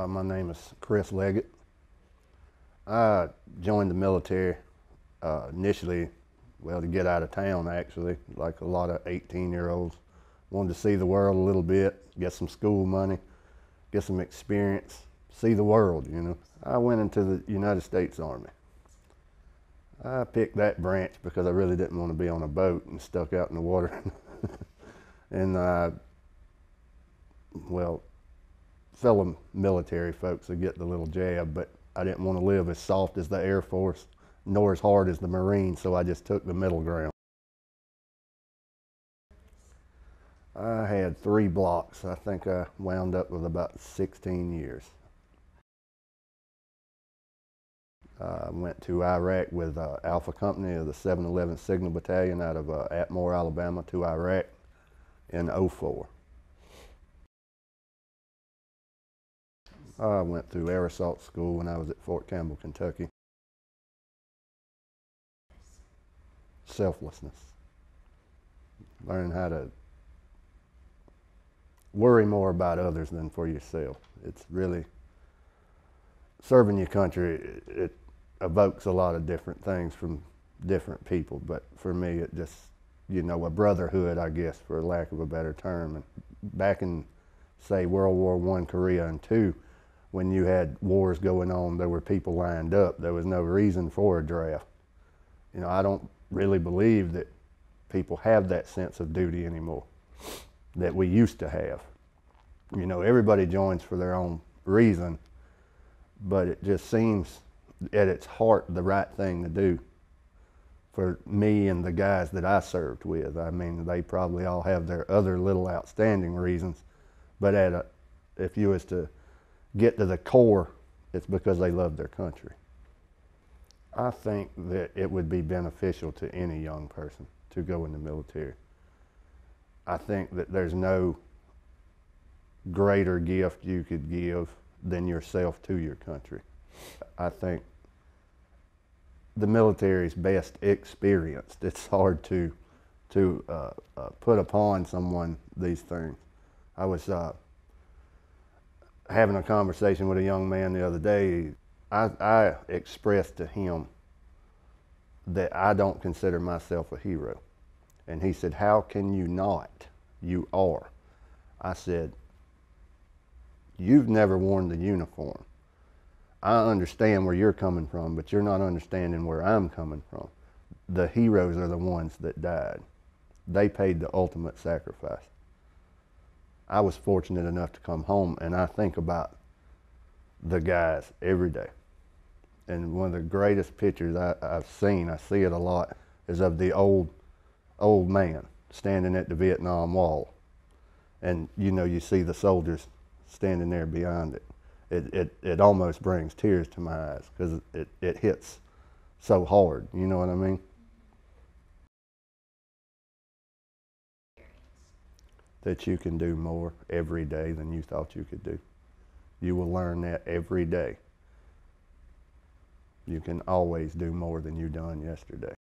My name is Chris Leggett. I joined the military initially, well, to get out of town actually, like a lot of 18-year-olds. Wanted to see the world a little bit, get some school money, get some experience, see the world, you know. I went into the United States Army. I picked that branch because I really didn't want to be on a boat and stuck out in the water. And well, fellow military folks would get the little jab, but I didn't want to live as soft as the Air Force, nor as hard as the Marines, so I just took the middle ground. I had 3 blocks. I think I wound up with about 16 years. I went to Iraq with Alpha Company of the 711th Signal Battalion out of Atmore, Alabama, to Iraq in '04. I went through air assault school when I was at Fort Campbell, Kentucky. Selflessness. Learn how to worry more about others than for yourself. It's really, serving your country, it evokes a lot of different things from different people, but for me it just, you know, a brotherhood, I guess, for lack of a better term. And back in, say, World War I, Korea, and II, when you had wars going on, there were people lined up. There was no reason for a draft. You know, I don't really believe that people have that sense of duty anymore that we used to have. You know, everybody joins for their own reason, but it just seems at its heart the right thing to do for me and the guys that I served with. I mean, they probably all have their other little outstanding reasons, but if you was to get to the core, it's because they love their country. I think that it would be beneficial to any young person to go in the military. I think that there's no greater gift you could give than yourself to your country. I think the military is best experienced. It's hard to put upon someone these things. I was having a conversation with a young man the other day. I expressed to him that I don't consider myself a hero. And he said, "How can you not? You are." I said, "You've never worn the uniform. I understand where you're coming from, but you're not understanding where I'm coming from. The heroes are the ones that died. They paid the ultimate sacrifice. I was fortunate enough to come home, and I think about the guys every day. And one of the greatest pictures I've seen, I see it a lot, is of the old man standing at the Vietnam Wall. And you know, you see the soldiers standing there beyond it. It almost brings tears to my eyes because it hits so hard, you know what I mean? That you can do more every day than you thought you could do. You will learn that every day. You can always do more than you done yesterday.